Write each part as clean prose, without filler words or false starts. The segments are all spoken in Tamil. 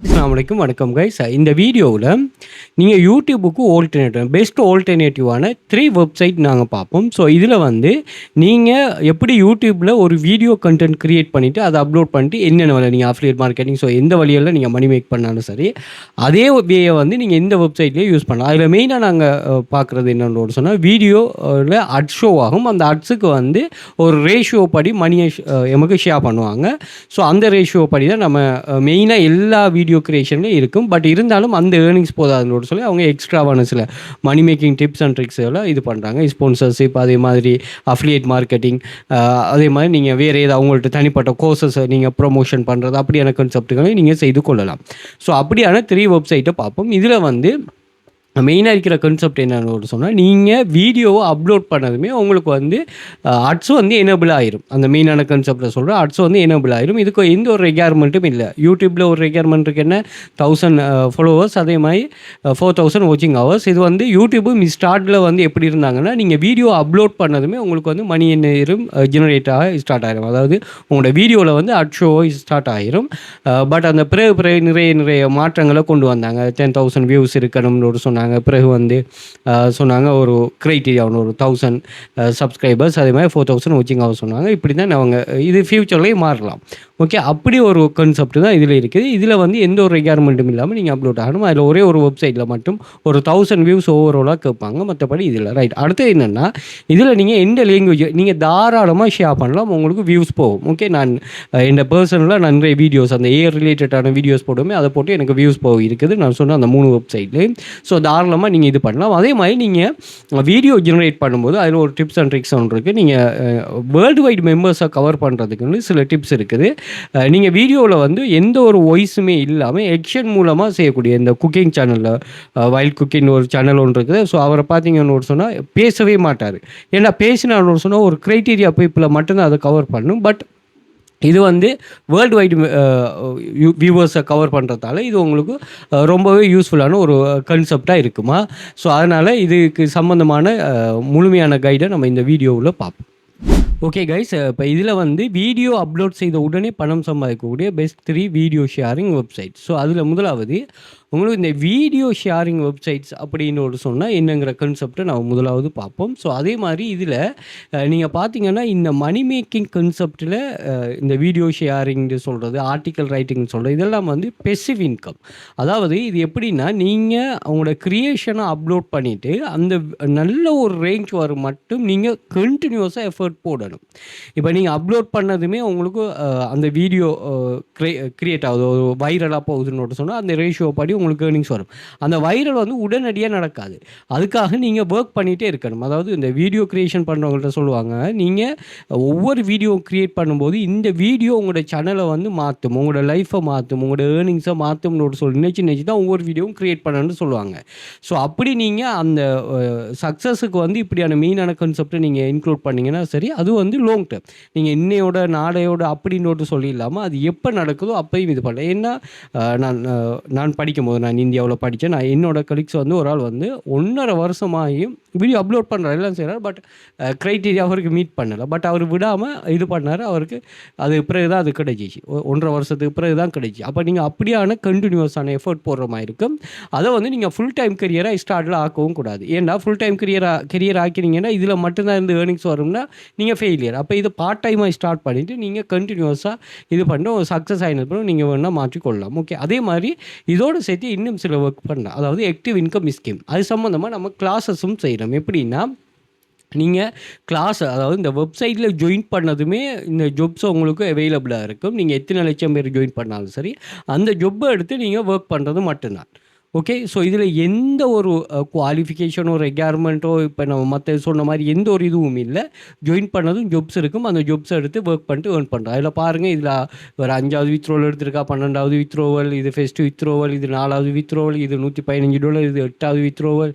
அஸ்ஸலாமு அலைக்கும். வணக்கம் கைஸ். இந்த வீடியோவில் நீங்கள் யூடியூபுக்கு பெஸ்ட் ஆல்டர்னேட்டிவான 3 வெப்சைட் நாங்கள் பார்ப்போம். ஸோ இதில் வந்து நீங்கள் எப்படி யூடியூப்பில் ஒரு வீடியோ கண்டென்ட் க்ரியேட் பண்ணிவிட்டு அதை அப்லோட் பண்ணிட்டு என்னென்ன வழி நீங்கள் அஃபிலியேட் மார்க்கெட்டிங் ஸோ எந்த வழியில் நீங்கள் மணி மேக் பண்ணாலும் சரி, அதே வேயை வந்து நீங்கள் இந்த வெப்சைட்லேயே யூஸ் பண்ணலாம். அதில் மெயினாக நாங்கள் பார்க்குறது என்னென்னு சொன்னால், வீடியோவில் அட் ஷோ ஆகும். அந்த அட்ஸுக்கு வந்து ஒரு ரேஷியோ படி மணியை எமக்கு ஷேர் பண்ணுவாங்க. ஸோ அந்த ரேஷியோ படி தான் நம்ம மெயினாக எல்லா வீடியோ கிரியேஷன்லேயும் இருக்கும். பட் இருந்தாலும் அந்த ஏர்னிங்ஸ் போதாதுன்னு சொல்லி அவங்க எக்ஸ்ட்ராவான சில money making tips and tricks எல்லாம் இது பண்ணுறாங்க. ஸ்பான்சர்ஷிப், அதே மாதிரி அஃபிலியேட் மார்க்கெட்டிங், அதே மாதிரி நீங்கள் வேறு ஏதாவது அவங்கள்ட்ட தனிப்பட்ட கோர்சஸை நீங்கள் ப்ரொமோஷன் பண்ணுறது, அப்படியான கான்செப்ட்டுகளை நீங்கள் செய்து கொள்ளலாம். ஸோ அப்படியான 3 வெப்சைட்டை பார்ப்போம். இதில் வந்து மெயினாக இருக்கிற கான்செப்ட் என்னன்னு சொன்னால், நீங்கள் வீடியோவை அப்லோட் பண்ணதுமே உங்களுக்கு வந்து அட்ஸ் வந்து எனேபிள் ஆயிரும். அந்த மெயினான கான்செப்டில் சொல்கிறேன், அட்ஸ் வந்து எனேபிள் ஆயிரும். இதுக்கு எந்த ஒரு ரெக்யர்மெண்ட்டும் இல்லை. யூடியூப்பில் ஒரு ரெக்யர்மெண்ட் இருக்குது, என்ன 1000 ஃபாலோவர்ஸ், அதே மாதிரி 4000 வாட்சிங் ஹவர்ஸ். இது வந்து யூடியூப்பு ஸ்டார்ட்டில் வந்து எப்படி இருந்தாங்கன்னா, நீங்கள் வீடியோ அப்லோட் பண்ணதுமே உங்களுக்கு வந்து மணி நேரம் ஜெனரேட் ஆக ஸ்டார்ட் ஆகிரும். அதாவது உங்களோட வீடியோவில் வந்து அட் ஷோ ஸ்டார்ட் ஆகிரும். பட் அந்த பிறகு நிறைய மாற்றங்களை கொண்டு வந்தாங்க. 10,000 வியூஸ் இருக்கணும்னு ஒரு சொன்னாங்க. பிறகு வந்து சொன்னாங்க ஒரு க்ரைட்டீரியா ஒன்று, ஒரு 1000 சப்ஸ்கிரைபர்ஸ், அதே மாதிரி 4000 வாட்சிங் ஹவர்ஸ் சொன்னாங்க. இப்படி தான் அவங்க இது ஃப்யூச்சர்லேயும் மாறலாம். ஓகே, அப்படி ஒரு கான்செப்ட் தான் இதில் இருக்குது. இதில் வந்து எந்த ஒரு ரெக்யர்மெண்ட்டும் இல்லாமல் நீங்கள் அப்லோட் ஆகணும். அதில் ஒரே ஒரு வெப்சைட்டில் மட்டும் ஒரு 1000 வியூஸ் ஓவராலாக கேட்பாங்க. மற்றபடி இதில் ரைட். அடுத்தது என்னென்னா, இதில் நீங்கள் எந்த லாங்குவேஜ் நீங்கள் தாராளமாக ஷேர் பண்ணலாம், உங்களுக்கு வியூஸ் போகும். ஓகே, நான் என் பர்சனலாக நிறைய வீடியோஸ் அந்த ஏர் ரிலேட்டடான வீடியோஸ் போடுமே, அதை போட்டு எனக்கு வியூஸ் போக இருக்குது. நான் சொன்ன அந்த 3 வெப்சைட்லேயும். ஸோ தாராளமாக நீங்கள் இது பண்ணலாம். அதே மாதிரி நீங்கள் வீடியோ ஜெனரேட் பண்ணும்போது அதில் ஒரு டிப்ஸ் அண்ட் ட்ரிக்ஸ் ஒன்று இருக்குது. நீங்கள் வேர்ல்டு வைட் மெம்பர்ஸை கவர் பண்ணுறதுக்குன்னு சில டிப்ஸ் இருக்குது. நீங்கள் வீடியோவில் வந்து எந்த ஒரு வாய்ஸுமே இல்லாமல் எக்ஷன் மூலமாக செய்யக்கூடிய இந்த குக்கிங் சேனலில் வைல்ட் குக்கிங் ஒரு சேனல் ஒன்று இருக்குது. ஸோ அவரை பார்த்தீங்கன்னு சொன்னால் பேசவே மாட்டார். ஏன்னா பேசினான்னு சொன்னால் ஒரு க்ரைட்டீரியா பீப்புளை மட்டும்தான் அதை கவர் பண்ணும். பட் இது வந்து வேர்ல்டு வைடு வியூவர்ஸை கவர் பண்ணுறதால இது உங்களுக்கு ரொம்பவே யூஸ்ஃபுல்லான ஒரு கான்செப்டாக இருக்குமா. ஸோ அதனால் இதுக்கு சம்மந்தமான முழுமையான கைடை நம்ம இந்த வீடியோவில் பார்ப்போம். ஓகே கைஸ், இப்போ இதில் வந்து வீடியோ அப்லோட் செய்த உடனே பணம் சம்பாதிக்கக்கூடிய best 3 video sharing website. So அதில் முதலாவது உங்களுக்கு இந்த வீடியோ ஷேரிங் வெப்சைட்ஸ் அப்படின்னு ஒரு சொன்னால் என்னங்கிற கான்செப்டை நம்ம முதலாவது பார்ப்போம். ஸோ அதே மாதிரி இதில் நீங்கள் பார்த்தீங்கன்னா, இந்த மணி மேக்கிங் கான்செப்டில் இந்த வீடியோ ஷேரிங்னு சொல்கிறது, ஆர்டிக்கல் ரைட்டிங்னு சொல்கிறது, இதெல்லாம் வந்து பெசிவ் இன்கம். அதாவது இது எப்படின்னா, நீங்கள் அவங்களோட க்ரியேஷனை அப்லோட் பண்ணிவிட்டு அந்த நல்ல ஒரு ரேஞ்ச் வரும் மட்டும் நீங்கள் கண்டினியூஸாக எஃபர்ட் போடணும். இப்போ நீங்கள் அப்லோட் பண்ணதுமே உங்களுக்கு அந்த வீடியோ கிரியேட் ஆகுது, ஒரு வைரலாக போகுதுன்னு சொன்னால் அந்த ரேஷியோ படி உங்களுக்கு ஏர்னிங்ஸ் வரும். அந்த வைரல் வந்து உடனடியாக நடக்காது. அதுக்காக நீங்கள் ஒர்க் பண்ணிகிட்டே இருக்கணும். அதாவது இந்த வீடியோ க்ரியேஷன் பண்ணுறவங்கள்ட்ட சொல்லுவாங்க, நீங்கள் ஒவ்வொரு வீடியோ க்ரியேட் பண்ணும்போது இந்த வீடியோ உங்களோட சேனலை வந்து மாற்றும், உங்களோட லைஃப்பை மாற்றும், உங்களோட ஏர்னிங்ஸை மாற்றும்னு சொல்லி நினச்சி தான் ஒவ்வொரு வீடியோவும் க்ரியேட் பண்ணணும்னு சொல்லுவாங்க. ஸோ அப்படி நீங்கள் அந்த சக்ஸஸுக்கு வந்து இப்படியான மெயினான கான்செப்டை நீங்கள் இன்க்ளூட் பண்ணிங்கன்னா சரி, அது வந்து லாங் டேர்ம். நீங்கள் இன்னையோட நாளையோட அப்படின்னு சொல்லி இல்லாமல் அது எப்போ நடக்குதோ அப்போயும் இது பண்ணல. ஏன்னா நான் படிக்கும்போது நான் இந்தியாவில் படித்தேன். நான் என்னோட கலீக்ஸ் வந்து ஒரு ஆள் வந்து 1.5 வருஷமாகியும் வீடியோ அப்லோட் பண்ணுறாரு, எல்லாம் செய்கிறார். பட் க்ரைட்டீரியா அவருக்கு மீட் பண்ணலை. பட் அவர் விடாமல் இது பண்ணார். அவருக்கு அது பிறகு தான் அது கிடைச்சிச்சு. 1.5 வருஷத்துக்கு பிறகு தான் கிடைச்சி. அப்போ நீங்கள் அப்படியான கண்டினியூஸான எஃபர்ட் போடுற மாதிரி இருக்கும். அதை வந்து நீங்கள் ஃபுல் டைம் கரியராக ஸ்டார்ட்டில் ஆக்கவும் கூடாது. ஏன்னா ஃபுல் டைம் கரியர் ஆக்கினீங்கன்னா இதில் மட்டும்தான் இருந்து ஏர்னிங்ஸ் வரும்னா நீங்கள் ஃபெயிலியர். அப்போ இது பார்ட் டைமாக ஸ்டார்ட் பண்ணிவிட்டு நீங்கள் கண்டினியூஸாக இது பண்ண ஒரு சக்ஸஸ் ஆகினதுக்கு நீங்கள் வேணால் மாற்றிக்கொள்ளலாம். ஓகே, அதே மாதிரி இதோடு சேர்த்து இன்னும் சில ஒர்க் பண்ணலாம். அதாவது ஆக்டிவ் இன்கம் ஸ்கீம், அது சம்மந்தமாக நம்ம கிளாஸஸும் செய்கிறோம். எப்படின்னா, நீங்கள் கிளாஸ் அதாவது இந்த வெப்சைட்டில் ஜாயின் பண்ணதுமே இந்த ஜாப்ஸ் உங்களுக்கு அவைலபிளாக இருக்கும். நீங்கள் எத்தனை லட்சம் பேர் ஜாயின் பண்ணாலும் சரி, அந்த ஜாப்பை எடுத்து நீங்கள் ஒர்க் பண்ணுறது மட்டும்தான். ஓகே, ஸோ இதில் எந்த ஒரு குவாலிஃபிகேஷனோ ரெக்யர்மெண்ட்டோ இப்போ நம்ம மற்ற சொன்ன மாதிரி எந்த ஒரு இதுவும் இல்லை. ஜாயின் பண்ணதும் ஜாப்ஸ் இருக்கும். அந்த ஜாப்ஸ் எடுத்து ஒர்க் பண்ணிட்டு ஏர்ன் பண்ணுறோம். அதில் பாருங்கள், இதில் ஒரு 5வது வித்ரோவல் எடுத்திருக்கா, 12வது வித்ரோவல், இது ஃபெஸ்ட் வித்ரோவல், இது 4வது வித்ரோவல், இது $115, இது 8வது வித்ரோவல்.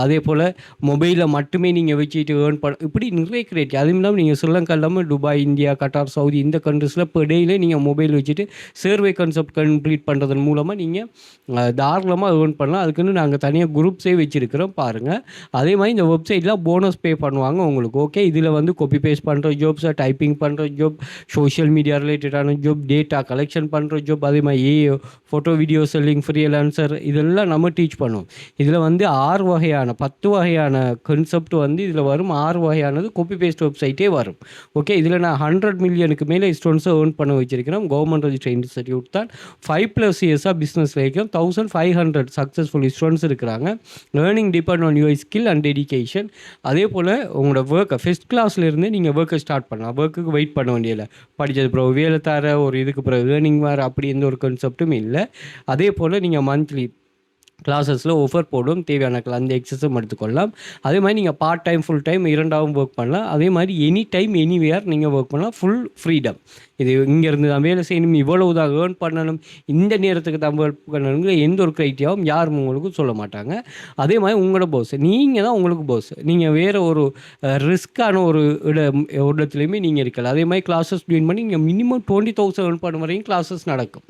அதே போல் மொபைலில் மட்டுமே நீங்கள் வச்சுட்டு ஏர்ன் இப்படி நிறைய கிரியேட். அதுவும் இல்லாமல் நீங்கள் ஸ்ரீலங்கா இல்லாமல் துபாய், இந்தியா, கட்டார், சவுதி இந்த கண்ட்ரிஸில் பெர் டேயில் நீங்கள் மொபைல் வச்சுட்டு சர்வே கான்செப்ட் கம்ப்ளீட் பண்ணுறதன் மூலமாக நீங்கள் தாராளமாக தாராளமாக ஏர்ன் பண்ணலாம். அதுக்குன்னு நாங்கள் தனியாக குரூப்ஸே வச்சுருக்கிறோம் பாருங்கள். அதே மாதிரி இந்த வெப்சைட்லாம் போனஸ் பே பண்ணுவாங்க உங்களுக்கு. ஓகே, இதில் வந்து காப்பி பேஸ்ட் பண்ணுற ஜாப்ஸை, டைப்பிங் பண்ணுற ஜாப், சோஷியல் மீடியா ரிலேட்டடான ஜாப், டேட்டா கலெக்ஷன் பண்ணுற ஜாப், அதே மாதிரி ஃபோட்டோ வீடியோ செல்லிங், ஃப்ரீலான்சர் இதெல்லாம் நம்ம டீச் பண்ணுவோம். இதில் வந்து 6 வகையான 10 வகையான கான்செப்ட் வந்து இதில் வரும். 6 வகையானது காப்பி பேஸ்ட் வெப்சைட்டே வரும். ஓகே, இதில் நான் 100 மில்லியனுக்கு மேலே ஸ்டூடெண்ட்ஸை ஏர்ன் பண்ண வச்சிருக்கிறோம். கவர்மெண்ட் ரெஜிஸ்டர் இன்ஸ்டிடியூட் தான். 5+ இயர்ஸாக பிஸ்னஸில் இருக்கிறோம். 1500 சக்ஸஸ்ஃபுல் ஸ்டூடெண்ட்ஸ் இருக்கிறாங்க. Learning depend on your skill and dedication. அதே போல் உங்களோட ஒர்க்கை ஃபஸ்ட் கிளாஸ்லேருந்து நீங்கள் ஒர்க்கை ஸ்டார்ட் பண்ணலாம். ஒர்க்குக்கு வெயிட் பண்ண வேண்டியதில்லை. படித்தது பிறகு வேலை தர ஒரு இதுக்கு பிறகு ஏர்னிங் வேறு அப்படி எந்த ஒரு கான்செப்ட்டும் இல்லை. அதே போல் நீங்கள் மந்த்லி கிளாஸஸில் ஆஃபர் போடும். தேவையான அந்த எக்ஸஸும் எடுத்துக்கொள்ளலாம். அதே மாதிரி நீங்கள் பார்ட் டைம் ஃபுல் டைம் இரண்டாவும் ஒர்க் பண்ணலாம். அதே மாதிரி எனி டைம் எனிவேர் நீங்கள் ஒர்க் பண்ணலாம். Full freedom. இது இங்கேருந்து தான் வேலை செய்யணும், இவ்வளவு தான் ஏர்ன் பண்ணணும், இந்த நேரத்துக்கு தான் ஒர்க் பண்ணணுங்கிற எந்த ஒரு க்ரைட்டீரியாவும் யாரும் உங்களுக்கு சொல்ல மாட்டாங்க. அதே மாதிரி உங்களோட பாஸ் நீங்கள் தான் உங்களுக்கு பாஸ். நீங்கள் வேறு ஒரு ரிஸ்க்கான ஒரு இடத்துலையுமே நீங்கள் இருக்கலாம். அதே மாதிரி கிளாஸஸ் ஜாயின் பண்ணி நீங்கள் மினிமம் 20,000 ஏர்ன் பண்ண வரைக்கும் கிளாஸஸ் நடக்கும்.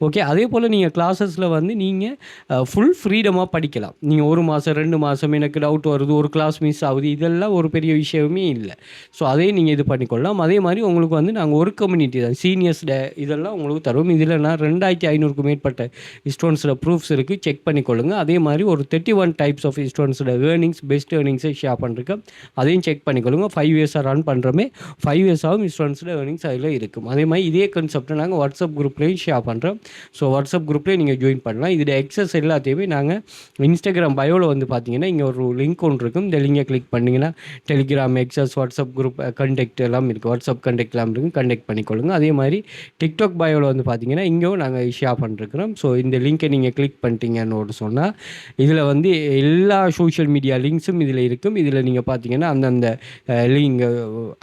ஓகே, அதே போல் நீங்கள் கிளாஸஸில் வந்து நீங்கள் ஃபுல் ஃப்ரீடமாக படிக்கலாம். நீங்கள் 1 மாதம் 2 மாதம் எனக்கு டவுட் வருது, ஒரு கிளாஸ் மிஸ் ஆகுது, இதெல்லாம் ஒரு பெரிய விஷயமே இல்லை. ஸோ அதையும் நீங்கள் இது பண்ணிக்கொள்ளலாம். அதே மாதிரி உங்களுக்கு வந்து நாங்கள் ஒரு கம்யூனிட்டி தான், சீனியர்ஸ் டே இதெல்லாம் உங்களுக்கு தருவோம். இதில் நான் 2500க்கும் மேற்பட்ட ஸ்டூடெண்ட்ஸோட ப்ரூஃப்ஸ் இருக்குது, செக் பண்ணிக்கொள்ளுங்க. அதே மாதிரி ஒரு 31 டைப்ஸ் ஆஃப் ஸ்டூடெண்ட்ஸோட ஏர்னிங்ஸ், பெஸ்ட் ஏர்னிங்ஸை ஷேர் பண்ணுறேன், அதையும் செக் பண்ணிக்கொள்ளுங்க. 5 இயர்ஸாக ரன் பண்ணுறோமே, 5 இயர்ஸாகவும் ஸ்டூடெண்ட்ஸோட ஏர்னிங்ஸ் அதில் இருக்கும். அதே மாதிரி இதே கான்செப்டை நாங்கள் வாட்ஸ்அப் குரூப்லேயும் ஷேர் பண்ணுறோம். ஸோ வாட்ஸ்அப் குரூப்லேயே நீங்கள் ஜாயின் பண்ணலாம். இதோட எக்ஸஸ் எல்லாத்தையுமே நாங்கள் இன்ஸ்டாகிராம் பயோவில் வந்து பார்த்தீங்கன்னா இங்கே ஒரு லிங்க் ஒன்று இருக்கும். இந்த லிங்கை கிளிக் பண்ணிங்கன்னா Telegram, access, WhatsApp group contact எல்லாம் இருக்குது. வாட்ஸ்அப் கண்டெக்ட் எல்லாம் இருக்குது, கண்டெக்ட் பண்ணிக்கொள்ளுங்க. அதே மாதிரி டிக்டாக் பயோவில் வந்து பார்த்தீங்கன்னா இங்கேயும் நாங்கள் ஷேர் பண்ணிருக்கிறோம். ஸோ இந்த லிங்கை நீங்கள் கிளிக் பண்ணிட்டீங்கன்னு சொன்னால் இதில் வந்து எல்லா சோஷியல் மீடியா லிங்க்ஸும் இதில் இருக்கும். இதில் நீங்கள் பார்த்தீங்கன்னா அந்தந்த லிங்க்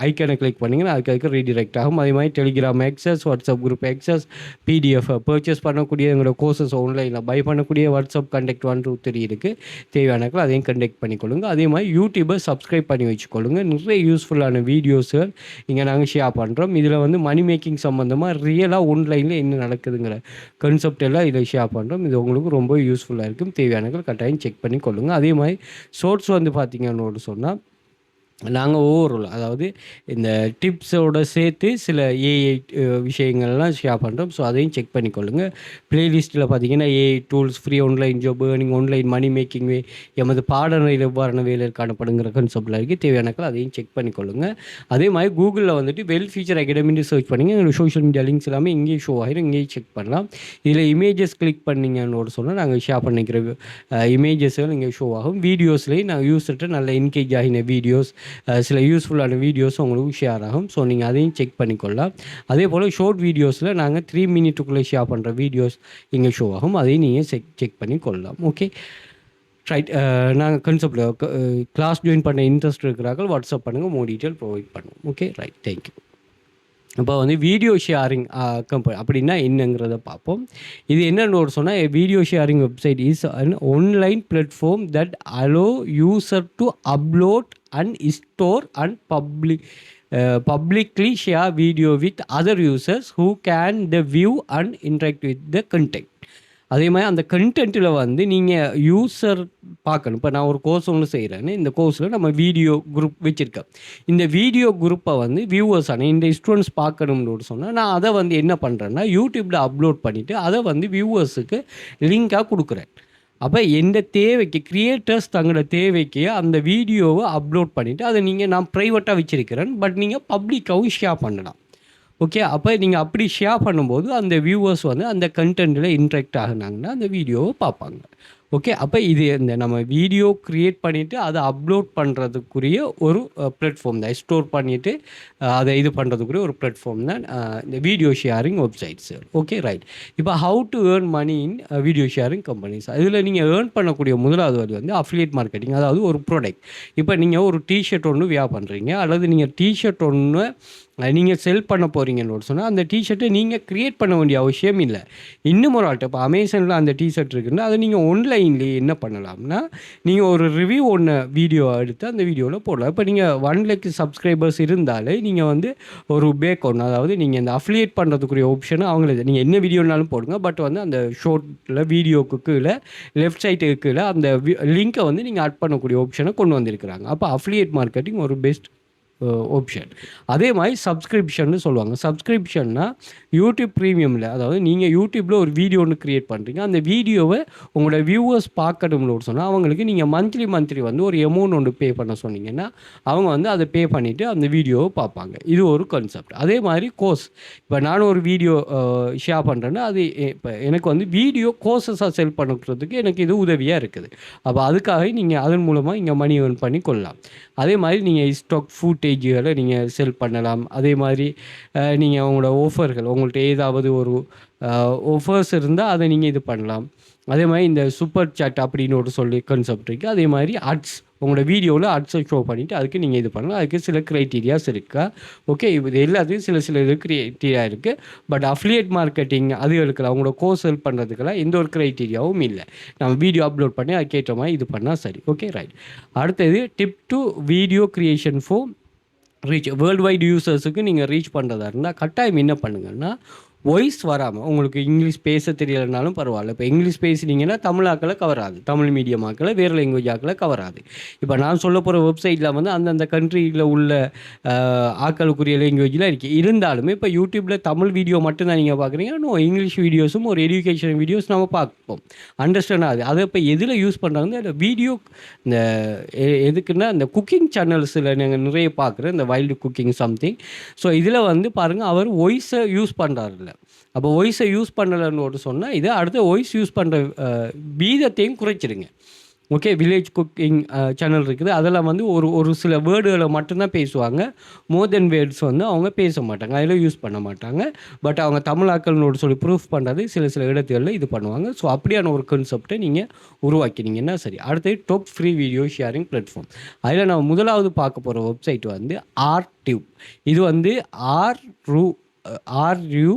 ஐக்கனை கிளிக் பண்ணிங்கன்னா அதுக்கு ரீடிரெக்ட் ஆகும். அதே மாதிரி Telegram access, WhatsApp group access, PDF purchase பண்ணக்கூடிய எங்களோட கோர்சஸ் ஆன்லைனில் பை பண்ணக்கூடிய வாட்ஸ்அப் கண்டெக்ட் 1 2 3 இருக்குது. தேவையானக்கள் அதையும் கண்டெக்ட் பண்ணிக்கொள்ளுங்க. அதே மாதிரி யூடியூபை சப்ஸ்கிரைப் பண்ணி வச்சுக்கொள்ளுங்க. நிறைய யூஸ்ஃபுல்லான வீடியோஸுகள் இங்கே நாங்கள் ஷேர் பண்ணுறோம். இதில் வந்து மணி மேக்கிங் சம்மந்தமாக ரியலாக ஆன்லைனில் என்ன நடக்குதுங்கிற கான்செப்ட் எல்லாம் இதில் ஷேர் பண்ணுறோம். இது உங்களுக்கு ரொம்ப யூஸ்ஃபுல்லாக இருக்கும். தேவையானக்கள் கட்டாயம் செக் பண்ணி கொள்ளுங்கள். அதே மாதிரி ஷார்ட்ஸ் வந்து பார்த்தீங்கன்னு சொன்னால் நாங்கள் ஓவரால் அதாவது இந்த டிப்ஸோடு சேர்த்து சில ஏஐ விஷயங்கள்லாம் ஷேர் பண்ணுறோம். ஸோ அதையும் செக் பண்ணிக்கொள்ளுங்கள். ப்ளேலிஸ்ட்டில் பார்த்தீங்கன்னா AI tools, free online job, earning, online money making way, எமது பாடநெறியில் எவ்வாறான வேலையில் காணப்படுங்கிற கான்செப்டில் இருக்குது. தேவையானக்கள் அதையும் செக் பண்ணிக்கொள்ளுங்கள். அதே மாதிரி கூகுளில் வந்துட்டு வெல் ஃபியூச்சர் அகாடமின்னு சர்ச் பண்ணிங்க. எங்களுக்கு சோஷியல் மீடியா லிங்க்ஸ் எல்லாமே இங்கேயும் ஷோ ஆகிடும், இங்கேயும் செக் பண்ணலாம். இதில் இமேஜஸ் கிளிக் பண்ணிங்கன்னு சொன்னால் நாங்கள் ஷேர் பண்ணிக்கிற இமேஜஸ்கள் இங்கே ஷோ ஆகும். வீடியோஸ்லேயும் நாங்கள் யூஸ்ட்டு நல்ல என்கேஜ் ஆகின வீடியோஸ், சில யூஸ்ஃபுல்லான வீடியோஸ் உங்களுக்கு ஷேர் ஆகும். ஸோ நீங்கள் அதையும் செக் பண்ணிக்கொள்ளலாம். அதே போல் ஷார்ட் வீடியோஸில் நாங்கள் 3 மினிட்டுக்குள்ளே ஷேர் பண்ணுற வீடியோஸ் இங்கே ஷோ ஆகும். அதையும் நீங்கள் செக் பண்ணி கொள்ளலாம். Okay right. நாங்கள் கான்செப்டில் கிளாஸ் ஜாயின் பண்ண இன்ட்ரெஸ்ட் இருக்கிறார்கள் வாட்ஸ்அப் பண்ணுங்கள், மோர் டீட்டெயில் ப்ரொவைட் பண்ணுவோம். Okay right, thank you. இப்போ வந்து வீடியோ ஷேரிங் கம்பெனி அப்படின்னா என்னங்கிறத பார்ப்போம். இது என்னென்னு சொன்னால் video sharing website is an online platform that allow user to upload and store and publicly share video with other users who can the view and interact with the content. அதே மாதிரி அந்த கண்டென்ட்டில் வந்து நீங்கள் யூஸர் பார்க்கணும். இப்போ நான் ஒரு கோர்ஸ் ஒன்று செய்கிறேன்னு, இந்த கோர்ஸில் நம்ம வீடியோ குரூப் வச்சுருக்கேன். இந்த வீடியோ குரூப்பை வந்து வியூவர்ஸான இந்த ஸ்டூடெண்ட்ஸ் பார்க்கணும்னு சொன்னால் நான் அதை வந்து என்ன பண்ணுறேன்னா யூடியூப்பில் அப்லோட் பண்ணிவிட்டு அதை வந்து வியூவர்ஸுக்கு லிங்காக கொடுக்குறேன். அப்போ எந்த தேவைக்கு கிரியேட்டர்ஸ் தங்களோட தேவைக்கு அந்த வீடியோவை அப்லோட் பண்ணிவிட்டு அதை நான் ப்ரைவேட்டாக வச்சுருக்கிறேன், பட் நீங்கள் பப்ளிக்காகவும் ஷேர் பண்ணலாம். ஓகே, அப்போ நீங்கள் அப்படி ஷேர் பண்ணும்போது அந்த வியூவர்ஸ் வந்து அந்த கண்டென்ட்டில் இன்ட்ராக்ட் ஆகினாங்கன்னா அந்த வீடியோவை பார்ப்பாங்க. ஓகே, அப்போ இது இந்த நம்ம வீடியோ க்ரியேட் பண்ணிவிட்டு அதை அப்லோட் பண்ணுறதுக்குரிய ஒரு பிளாட்ஃபார்ம் தான், ஸ்டோர் பண்ணிவிட்டு அதை இது பண்ணுறதுக்குரிய ஒரு பிளாட்ஃபார்ம் தான் இந்த video sharing websites. Okay right. இப்போ how to earn money in video sharing companies. இதில் நீங்கள் ஏர்ன் பண்ணக்கூடிய முதலாவது வழி வந்து அஃபிலியேட் மார்க்கெட்டிங். அதாவது ஒரு ப்ராடக்ட், இப்போ நீங்கள் ஒரு டிஷர்ட் ஒன்று வியா பண்ணுறீங்க அல்லது நீங்கள் டிஷர்ட் ஒன்று நீங்கள் செல் பண்ண போகிறீங்கன்னு சொன்னால் அந்த டிஷர்ட்டை நீங்கள் க்ரியேட் பண்ண வேண்டிய அவசியம் இல்லை. இன்னும் ஒரு ஆள்கிட்ட இப்போ அமேசானில் அந்த டிஷர்ட் இருக்குன்னா அதை நீங்கள் ஒன்லைன் ஆன்லைன்லேயே என்ன பண்ணலாம்னா, நீங்கள் ஒரு ரிவ்யூ ஒன்று வீடியோ எடுத்து அந்த வீடியோவில் போடலாம். இப்போ நீங்கள் 1,00,000 சப்ஸ்கிரைபர்ஸ் இருந்தாலே நீங்கள் வந்து ஒரு பேக் ஒன்று, அதாவது நீங்கள் இந்த அஃபிலியேட் பண்ணுறதுக்குரிய ஆப்ஷனை அவங்களே நீங்கள் என்ன வீடியோனாலும் போடுங்க. பட் வந்து அந்த ஷோட்டில் வீடியோக்கு கீழே லெஃப்ட் சைட்டுக்கு கீழே அந்த லிங்க்கை வந்து நீங்கள் ஆட் பண்ணக்கூடிய ஆப்ஷனை கொண்டு வந்திருக்கிறாங்க. அப்போ அஃபிலியேட் மார்க்கெட்டிங் ஒரு பெஸ்ட் ஆப்ஷன். அதே மாதிரி சப்ஸ்கிரிப்ஷன்னு சொல்லுவாங்க. சப்ஸ்கிரிப்ஷன்னா யூடியூப் ப்ரீமியமில், அதாவது நீங்கள் யூடியூப்பில் ஒரு வீடியோ ஒன்று க்ரியேட் பண்ணுறீங்க, அந்த வீடியோவை உங்களோட வியூவர்ஸ் பார்க்கணும்னு சொன்னால் அவங்களுக்கு நீங்கள் மந்த்லி வந்து ஒரு அமௌண்ட் ஒன்று பே பண்ண சொன்னீங்கன்னா அவங்க வந்து அதை பே பண்ணிவிட்டு அந்த வீடியோவை பார்ப்பாங்க. இது ஒரு கான்செப்ட். அதே மாதிரி கோர்ஸ், இப்போ நானும் ஒரு வீடியோ ஷேர் பண்ணுறேன்னா அது இப்போ எனக்கு வந்து வீடியோ கோர்ஸஸாக செல் பண்ணுறதுக்கு எனக்கு இது உதவியாக இருக்குது. அப்போ அதுக்காக நீங்கள் அதன் மூலமாக இங்கே மணி ஏர்ன் பண்ணி கொள்ளலாம். அதே மாதிரி நீங்கள் ஸ்டாக் ஃபுட்டேஜுகளை நீங்கள் செல் பண்ணலாம். அதே மாதிரி நீங்கள் அவங்களோட ஆஃபர்கள், உங்கள்கிட்ட ஏதாவது ஒரு ஆஃபர்ஸ் இருந்தால் அதை நீங்கள் இது பண்ணலாம். அதே மாதிரி இந்த சூப்பர் சாட் அப்படின்னு ஒரு சொல்லி கான்செப்ட் இருக்குது. அதே மாதிரி அட்ஸ், உங்களோட வீடியோவில் அட்ஸை ஷோ பண்ணிவிட்டு அதுக்கு நீங்கள் இது பண்ணலாம். அதுக்கு சில க்ரைட்டீரியாஸ் இருக்கா. ஓகே, இது எல்லாத்துக்கும் சில இது க்ரைட்டீரியா இருக்குது. பட் அஃபிலியேட் மார்க்கெட்டிங் அது இருக்கலாம். அவங்களோட கோர்ஸ் செல் பண்ணுறதுக்கெல்லாம் எந்த ஒரு க்ரைட்டீரியாவும் இல்லை. நம்ம வீடியோ அப்லோட் பண்ணி அதுக்கேற்ற மாதிரி இது பண்ணால் சரி. Okay, right. அடுத்தது tip to video creation for reach. Worldwide யூசர்ஸுக்கு நீங்கள் ரீச் பண்ணுறதா இருந்தால் கட்டாயம் என்ன பண்ணுங்கன்னா, வாய்ஸ் வராமல், உங்களுக்கு இங்கிலீஷ் பேச தெரியலைனாலும் பரவாயில்ல. இப்போ இங்கிலீஷ் பேசுனீங்கன்னா தமிழ் ஆக்களை கவராது, தமிழ் மீடியம் ஆக்களை, வேறு லாங்குவேஜ் ஆக்களை கவராது. இப்போ நான் சொல்ல போகிற வெப்சைட்டில் வந்து அந்தந்த கண்ட்ரியில் உள்ள ஆக்களுக்குரிய லாங்குவேஜில் இருக்குது. இருந்தாலுமே இப்போ யூடியூப்பில் தமிழ் வீடியோ மட்டும்தான் நீங்கள் பார்க்குறீங்க. இங்கிலீஷ் வீடியோஸும் ஒரு எஜுகேஷன் வீடியோஸ் நம்ம பார்ப்போம், அண்டர்ஸ்டாண்ட் ஆகுது. அதை இப்போ எதில் யூஸ் பண்ணுறாங்க, இந்த வீடியோ இந்த எதுக்குன்னா இந்த குக்கிங் சேனல்ஸில் நாங்கள் நிறைய பார்க்குறேன், இந்த வைல்டு குக்கிங் சம்திங். ஸோ இதில் வந்து பாருங்கள், அவர் வாய்ஸை யூஸ் பண்ணுறாருல்ல. அப்போ வாய்ஸை யூஸ் பண்ணலைன்னு சொன்னால் இது அடுத்த வாய்ஸ் யூஸ் பண்ணுற வீதத்தையும் குறைச்சிடுங்க. ஓகே, வில்லேஜ் குக்கிங் சேனல் இருக்குது. அதெல்லாம் வந்து ஒரு சில வேர்டுகளை மட்டும்தான் பேசுவாங்க. மோர் தென் வேர்ட்ஸ் வந்து அவங்க பேச மாட்டாங்க, அதில் யூஸ் பண்ண மாட்டாங்க. பட் அவங்க தமிழாக்கள்னோடு சொல்லி ப்ரூஃப் பண்ணுறது சில இடத்துகளில் இது பண்ணுவாங்க. ஸோ அப்படியான ஒரு கான்செப்டை நீங்கள் உருவாக்கினீங்கன்னா சரி. அடுத்தது top free video sharing platform. அதில் நம்ம முதலாவது பார்க்க போகிற வெப்சைட் வந்து RTube. இது வந்து RUTube.ru.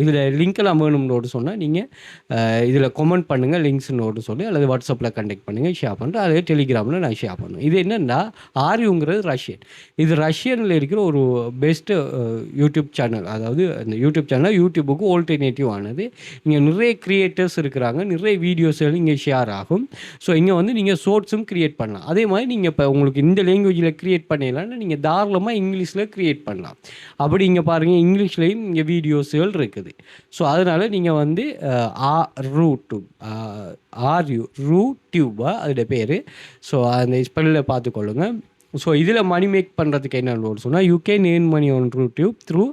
இதில் லிங்க்கெல்லாம் வேணும்னு சொன்னால் நீங்கள் இதில் கமெண்ட் பண்ணுங்கள், லிங்க்ஸ்னோடு சொல்லி, அல்லது வாட்ஸ்அப்பில் கண்டெக்ட் பண்ணுங்கள், ஷேர் பண்ணுறேன். அதே டெலிகிராமில் நான் ஷேர் பண்ணுவேன். இது என்னென்னா, RUங்கிறது ரஷ்யன். இது ரஷ்யனில் இருக்கிற ஒரு பெஸ்ட்டு யூடியூப் சேனல். அதாவது அந்த யூடியூப் சேனல் யூடியூபுக்கு ஆல்டர்னேட்டிவ் ஆனது. இங்கே நிறைய க்ரியேட்டர்ஸ் இருக்கிறாங்க, நிறைய வீடியோஸ்கள் இங்கே ஷேர் ஆகும். ஸோ இங்கே வந்து நீங்கள் ஷார்ட்ஸும் க்ரியேட் பண்ணலாம். அதே மாதிரி நீங்கள் இப்போ உங்களுக்கு இந்த லாங்குவேஜில் க்ரியேட் பண்ணிடலாம்னா நீங்கள் தாராளமாக இங்கிலீஷில் க்ரியேட் பண்ணலாம். அப்படி இங்கே பாருங்கள், இங்கிலீஷ்லேயும் இங்கே வீடியோஸ்கள் இருக்குது. ஸோ அதனால் நீங்கள் வந்து RUTube அதோட பேர். ஸோ அந்த ஸ்பெல்லில் பார்த்துக்கொள்ளுங்க. ஸோ இதில் மணி மேக் பண்ணுறதுக்கு என்னன்னு சொன்னால், you can earn money on YouTube through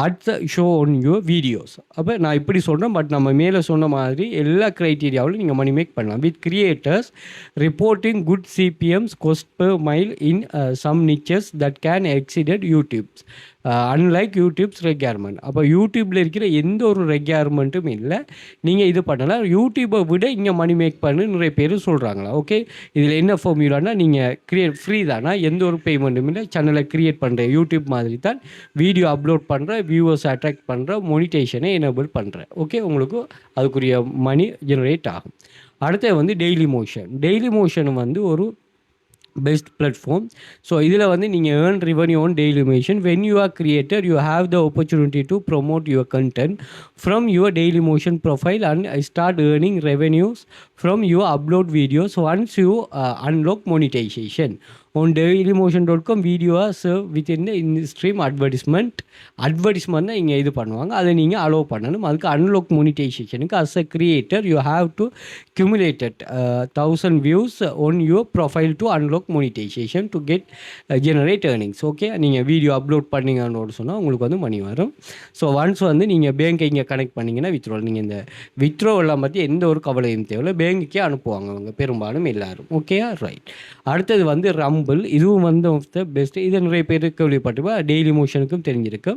ads show on your videos. அப்போ நான் இப்படி சொல்கிறேன், பட் நம்ம மேலே சொன்ன மாதிரி எல்லா க்ரைட்டீரியாவிலும் நீங்கள் மணி மேக் பண்ணலாம். With creators reporting good CPMs cost per mile in some niches that can exceed YouTubes unlike YouTubes requirement. அப்போ யூடியூப்பில் இருக்கிற எந்த ஒரு ரெக்யர்மெண்ட்டும் இல்லை, நீங்கள் இது பண்ணலாம். யூடியூப்பை விட இங்கே மணி மேக் பண்ணு நிறைய பேர் சொல்கிறாங்களா. ஓகே, இதில் என்ன ஃபார்முலானா, நீங்கள் ஃப்ரீ தானா, எந்த ஒரு பேமெண்ட்டும் இல்லை. சேனலை க்ரியேட் பண்ணுற யூடியூப் மாதிரி தான் வீடியோ அப்லோட் பண்ணுற, வியூவர்ஸ் அட்ராக்ட் பண்ணுற, மோனிட்டேஷனை எனேபிள் பண்ணுற. ஓகே, உங்களுக்கு அதுக்குரிய மணி ஜெனரேட் ஆகும். அடுத்து வந்து டெய்லி மோஷன் வந்து ஒரு பெஸ்ட் பிளாட்ஃபார்ம். ஸோ இதில் வந்து நீங்கள் earn revenue on Dailymotion. When you are creator, you have the opportunity to promote your content from your Dailymotion profile and start earning revenues from your upload videos once you unlock monetization. on dailymotion.com video are served within the in-stream advertisement தான் இங்கே இது பண்ணுவாங்க. அதை நீங்கள் அலோவ் பண்ணணும். அதுக்கு அன்லாக் மோனிட்டைசேஷனுக்கு as a creator you have to cumulated 1000 views on your profile to unlock monetization to get generate earnings. Okay, நீங்கள் வீடியோ அப்லோட் பண்ணிங்கன்னு சொன்னால் உங்களுக்கு வந்து மணி வரும். ஸோ ஒன்ஸ் வந்து நீங்கள் பேங்க்கை இங்கே கனெக்ட் பண்ணிங்கன்னா வித்ட்ரோல், நீங்கள் இந்த வித்ட்ரோவெல்லாம் பற்றி எந்த ஒரு கவலையும் தேவையில்லை, பேங்க்குக்கே அனுப்புவாங்க அவங்க பெரும்பாலும் எல்லாரும். Okay, right. அடுத்தது வந்து ரம்மு. ரம்பிள். இதுவும் வந்து ஆஃப் த பெஸ்ட். இதை நிறைய பேர் கேள்விப்பட்டிருப்பா, டெய்லி மோஷனுக்கும் தெரிஞ்சிருக்கு.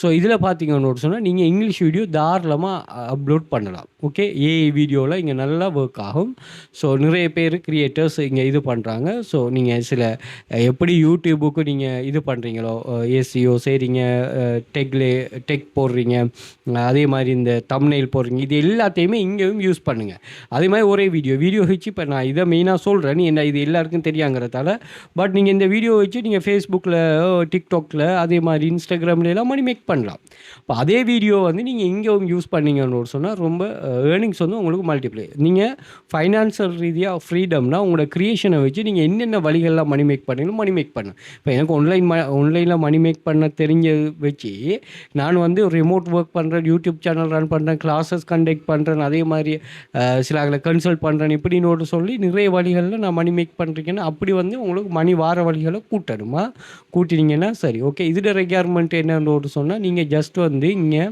ஸோ இதில் பார்த்தீங்கன்னு சொன்னால் நீங்கள் இங்கிலீஷ் வீடியோ தாராளமாக அப்லோட் பண்ணலாம். ஓகே, ஏஐ வீடியோவில் இங்கே நல்லா ஒர்க் ஆகும். ஸோ நிறைய பேர் கிரியேட்டர்ஸ் இங்கே இது பண்ணுறாங்க. ஸோ நீங்கள் சில எப்படி யூடியூபுக்கு நீங்கள் இது பண்ணுறீங்களோ, எஸ்இஓ செய்கிறீங்க, டெக் போடுறீங்க, அதே மாதிரி இந்த தம்ப்நெயில் போடுறீங்க, இது எல்லாத்தையுமே இங்கேயும் யூஸ் பண்ணுங்கள். அதே மாதிரி ஒரே வீடியோ வச்சு இப்போ நான் இதை மெயினாக சொல்கிறேன், என்ன இது எல்லாருக்கும் தெரியாங்கிறதால. பட் நீங்கள் இந்த வீடியோ வச்சு நீங்கள் ஃபேஸ்புக்கில், டிக்டாக்ல, அதே மாதிரி இன்ஸ்டாகிராமில் எல்லாம் மணி மேக் பண்ணலாம். இப்போ அதே வீடியோ வந்து நீங்கள் இங்கேயும் யூஸ் பண்ணீங்கன்னு சொன்னால் ரொம்ப ஏர்னிங்ஸ் வந்து உங்களுக்கு மல்டிப்ளை. நீங்கள் ஃபைனான்சியல் ரீதியாக ஃப்ரீடம்னா உங்களோட க்ரியேஷனை வச்சு நீங்கள் என்னென்ன வழிகள்லாம் மணி மேக் பண்ணீங்களும் மணி மேக் பண்ணணும். இப்போ எனக்கு ஆன்லைனில் மணி மேக் பண்ண தெரிஞ்ச வச்சு நான் வந்து ரிமோட் ஒர்க் பண்ணுறேன், யூடியூப் சேனல் ரன் பண்ணுறேன், கிளாஸஸ் கண்டக்ட் பண்ணுறேன், அதே மாதிரி சில அதில் கன்சல்ட் பண்ணுறேன், இப்படின்னு சொல்லி நிறைய வழிகளில் நான் மணி மேக் பண்ணுறீங்கன்னா அப்படி வந்து உங்களுக்கு மணி வார வழிகளை கூட்டணுமா, கூட்டினீங்கன்னா சரி. ஓகே, இதோட ரெக்யர்மெண்ட் என்னன்னு சொன்னால் நீங்கள் ஜஸ்ட் வந்து இங்கே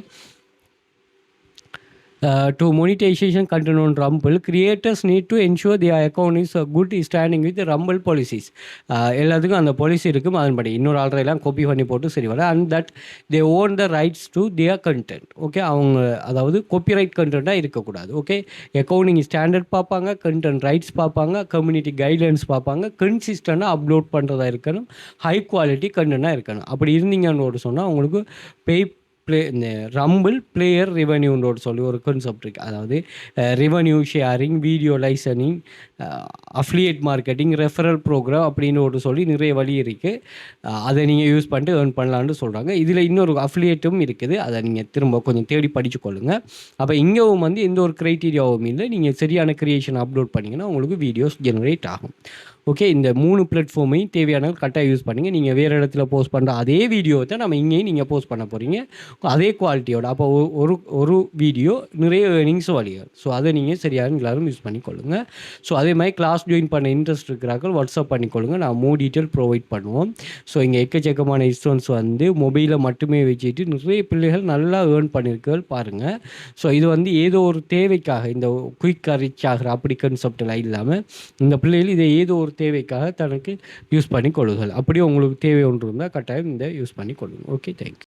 to monetization content on Rumble, creators need to ensure their account is good standing with the Rumble policies. எல்லாத்துக்கும் அந்த பாலிசி இருக்கும், அதன்படி இன்னொரு ஆல்ரெல்லாம் காப்பி பண்ணி போட்டு சரி வர. And that they own the rights to their content. Okay, அவங்க அதாவது காப்பிரைட் கண்டென்ட்டாக இருக்கக்கூடாது. ஓகே, அக்கௌண்டிங் ஸ்டாண்டர்ட் பார்ப்பாங்க, கண்டென்ட் ரைட்ஸ் பார்ப்பாங்க, கம்யூனிட்டி கைட்லைன்ஸ் பார்ப்பாங்க, கன்சிஸ்டண்டாக அப்லோட் பண்ணுறதா இருக்கணும், ஹை குவாலிட்டி கண்டென்ட்டாக இருக்கணும். அப்படி இருந்தீங்கன்னு சொன்னால் உங்களுக்கு இந்த ரம்பிள் பிளேயர் ரெவன்யூன்னு சொல்லி ஒரு கான்செப்ட் இருக்குது. அதாவது revenue sharing, video licensing, affiliate marketing, referral program அப்படின்னு சொல்லி நிறைய வழி இருக்குது. அதை நீங்கள் யூஸ் பண்ணிட்டு ஏர்ன் பண்ணலான்னு சொல்கிறாங்க. இதில் இன்னொரு அஃப்லியேட்டும் இருக்குது, அதை நீங்கள் திரும்ப கொஞ்சம் தேடி படிச்சுக்கொள்ளுங்கள். அப்போ இங்கேவும் வந்து எந்த ஒரு க்ரைட்டீரியாவும் இல்லை, நீங்கள் சரியான க்ரியேஷன் அப்லோட் பண்ணிங்கன்னா உங்களுக்கு வீடியோஸ் ஜெனரேட் ஆகும். ஓகே, இந்த 3 பிளாட்ஃபார்மையும் தேவையான கரெக்டாக யூஸ் பண்ணிங்க. நீங்கள் வேறு இடத்துல போஸ்ட் பண்ணுற அதே வீடியோவை தான் நம்ம இங்கேயும் நீங்கள் போஸ்ட் பண்ண போகிறீங்க, அதே குவாலிட்டியோட. அப்போ ஒரு வீடியோ நிறைய ஏர்னிங்ஸ் வழிகள். ஸோ அதை நீங்கள் சரியான எல்லாரும் யூஸ் பண்ணிக்கொள்ளுங்கள். ஸோ அதே மாதிரி கிளாஸ் ஜாயின் பண்ண இன்ட்ரெஸ்ட் இருக்கிறார்கள் வாட்ஸ்அப் பண்ணிக்கொள்ளுங்கள், நான் மோர் டீட்டெயில் ப்ரொவைட் பண்ணுவோம். ஸோ இங்கே எக்கச்சக்கமான இன்ஸ்டன்ஸ் வந்து மொபைலை மட்டுமே வச்சுட்டு நிறைய பிள்ளைகள் நல்லா ஏர்ன் பண்ணியிருக்கள் பாருங்கள். ஸோ இது வந்து ஏதோ ஒரு தேவைக்காக, இந்த குயிக்காக ரிச் ஆகிற அப்படி கன்செப்டெல்லாம் இல்லாமல் இந்த பிள்ளைகள் இதை ஏதோ ஒரு தேவைக்காக தனக்கு யூஸ் பண்ணி கொள்ளுங்கள். அப்படியே உங்களுக்கு தேவை ஒன்று இருந்தால் கட்டாயம் இந்த யூஸ் பண்ணி கொள்ளுங்கள். Okay, thank you.